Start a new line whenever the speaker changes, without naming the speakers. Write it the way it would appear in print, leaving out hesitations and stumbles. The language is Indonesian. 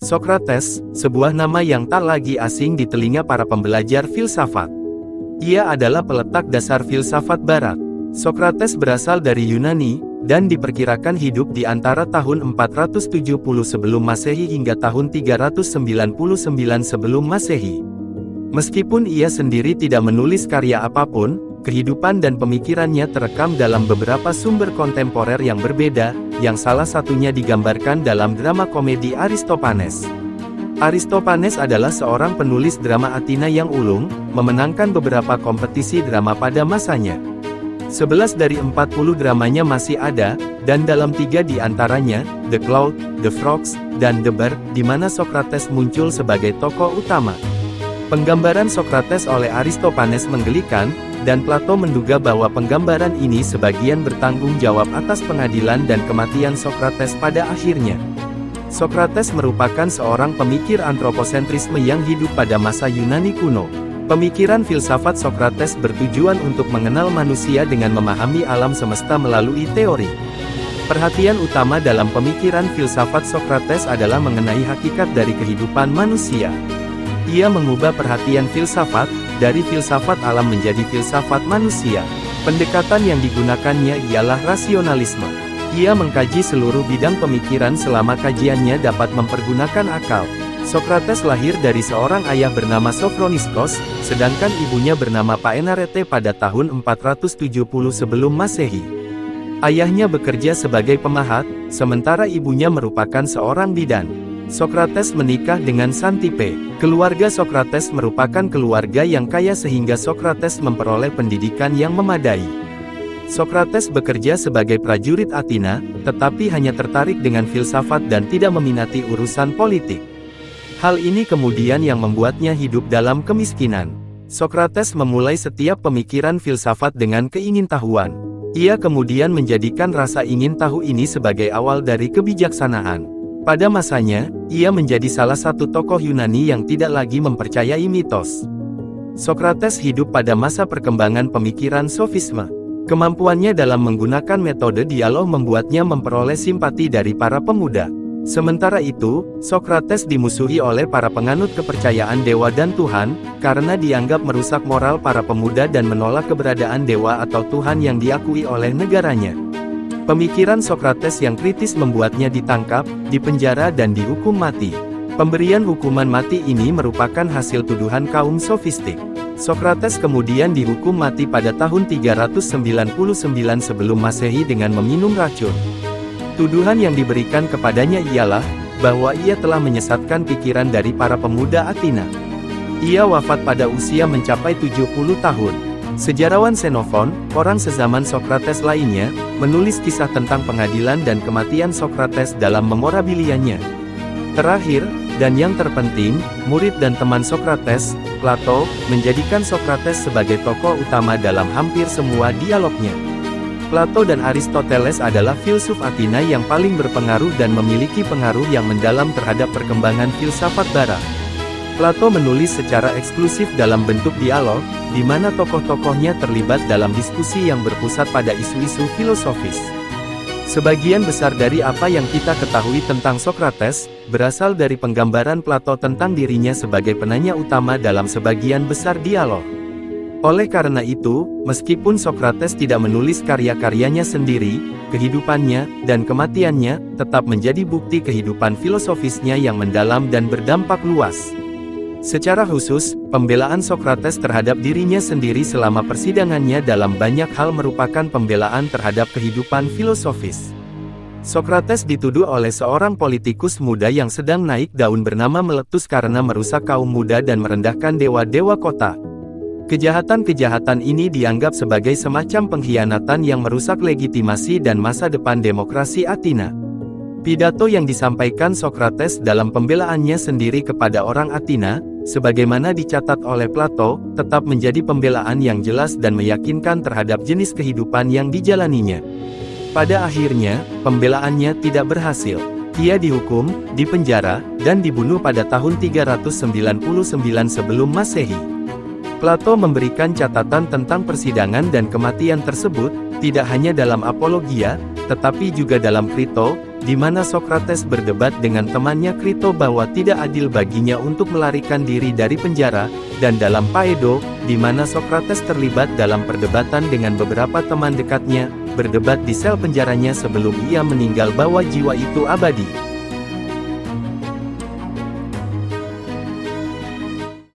Sokrates, sebuah nama yang tak lagi asing di telinga para pembelajar filsafat. Ia adalah peletak dasar filsafat Barat. Sokrates berasal dari Yunani, dan diperkirakan hidup di antara tahun 470 sebelum Masehi hingga tahun 399 sebelum Masehi. Meskipun ia sendiri tidak menulis karya apapun, kehidupan dan pemikirannya terekam dalam beberapa sumber kontemporer yang berbeda, yang salah satunya digambarkan dalam drama komedi Aristophanes. Aristophanes adalah seorang penulis drama Athena yang ulung, memenangkan beberapa kompetisi drama pada masanya. 11 dari 40 dramanya masih ada, dan dalam 3 di antaranya, The Cloud, The Frogs, dan The Bear, di mana Sokrates muncul sebagai tokoh utama. Penggambaran Sokrates oleh Aristophanes menggelikan, dan Plato menduga bahwa penggambaran ini sebagian bertanggung jawab atas pengadilan dan kematian Sokrates pada akhirnya. Sokrates merupakan seorang pemikir antroposentrisme yang hidup pada masa Yunani kuno. Pemikiran filsafat Sokrates bertujuan untuk mengenal manusia dengan memahami alam semesta melalui teori. Perhatian utama dalam pemikiran filsafat Sokrates adalah mengenai hakikat dari kehidupan manusia. Ia mengubah perhatian filsafat, dari filsafat alam menjadi filsafat manusia. Pendekatan yang digunakannya ialah rasionalisme. Ia mengkaji seluruh bidang pemikiran selama kajiannya dapat mempergunakan akal. Sokrates lahir dari seorang ayah bernama Sofroniskos, sedangkan ibunya bernama Paenarete pada tahun 470 sebelum Masehi. Ayahnya bekerja sebagai pemahat, sementara ibunya merupakan seorang bidan. Sokrates menikah dengan Xantippe. Keluarga Sokrates merupakan keluarga yang kaya sehingga Sokrates memperoleh pendidikan yang memadai. Sokrates bekerja sebagai prajurit Athena, tetapi hanya tertarik dengan filsafat dan tidak meminati urusan politik. Hal ini kemudian yang membuatnya hidup dalam kemiskinan. Sokrates memulai setiap pemikiran filsafat dengan keingintahuan. Ia kemudian menjadikan rasa ingin tahu ini sebagai awal dari kebijaksanaan. Pada masanya, ia menjadi salah satu tokoh Yunani yang tidak lagi mempercayai mitos. Sokrates hidup pada masa perkembangan pemikiran sofisme. Kemampuannya dalam menggunakan metode dialog membuatnya memperoleh simpati dari para pemuda. Sementara itu, Sokrates dimusuhi oleh para penganut kepercayaan dewa dan Tuhan, karena dianggap merusak moral para pemuda dan menolak keberadaan dewa atau Tuhan yang diakui oleh negaranya. Pemikiran Sokrates yang kritis membuatnya ditangkap, dipenjara dan dihukum mati. Pemberian hukuman mati ini merupakan hasil tuduhan kaum sofistik. Sokrates kemudian dihukum mati pada tahun 399 sebelum Masehi dengan meminum racun. Tuduhan yang diberikan kepadanya ialah, bahwa ia telah menyesatkan pikiran dari para pemuda Athena. Ia wafat pada usia mencapai 70 tahun. Sejarawan Xenophon, orang sezaman Sokrates lainnya, menulis kisah tentang pengadilan dan kematian Sokrates dalam memorabilianya. Terakhir, dan yang terpenting, murid dan teman Sokrates, Plato, menjadikan Sokrates sebagai tokoh utama dalam hampir semua dialognya. Plato dan Aristoteles adalah filsuf Athena yang paling berpengaruh dan memiliki pengaruh yang mendalam terhadap perkembangan filsafat Barat. Plato menulis secara eksklusif dalam bentuk dialog, di mana tokoh-tokohnya terlibat dalam diskusi yang berpusat pada isu-isu filosofis. Sebagian besar dari apa yang kita ketahui tentang Sokrates, berasal dari penggambaran Plato tentang dirinya sebagai penanya utama dalam sebagian besar dialog. Oleh karena itu, meskipun Sokrates tidak menulis karya-karyanya sendiri, kehidupannya, dan kematiannya, tetap menjadi bukti kehidupan filosofisnya yang mendalam dan berdampak luas. Secara khusus, pembelaan Sokrates terhadap dirinya sendiri selama persidangannya dalam banyak hal merupakan pembelaan terhadap kehidupan filosofis. Sokrates dituduh oleh seorang politikus muda yang sedang naik daun bernama Meletus karena merusak kaum muda dan merendahkan dewa-dewa kota. Kejahatan-kejahatan ini dianggap sebagai semacam pengkhianatan yang merusak legitimasi dan masa depan demokrasi Athena. Pidato yang disampaikan Sokrates dalam pembelaannya sendiri kepada orang Athena, sebagaimana dicatat oleh Plato, tetap menjadi pembelaan yang jelas dan meyakinkan terhadap jenis kehidupan yang dijalaninya. Pada akhirnya, pembelaannya tidak berhasil. Ia dihukum, dipenjara, dan dibunuh pada tahun 399 sebelum Masehi. Plato memberikan catatan tentang persidangan dan kematian tersebut, tidak hanya dalam Apologia, tetapi juga dalam Krito, di mana Sokrates berdebat dengan temannya Krito bahwa tidak adil baginya untuk melarikan diri dari penjara, dan dalam Phaedo, di mana Sokrates terlibat dalam perdebatan dengan beberapa teman dekatnya, berdebat di sel penjaranya sebelum ia meninggal bahwa jiwa itu abadi.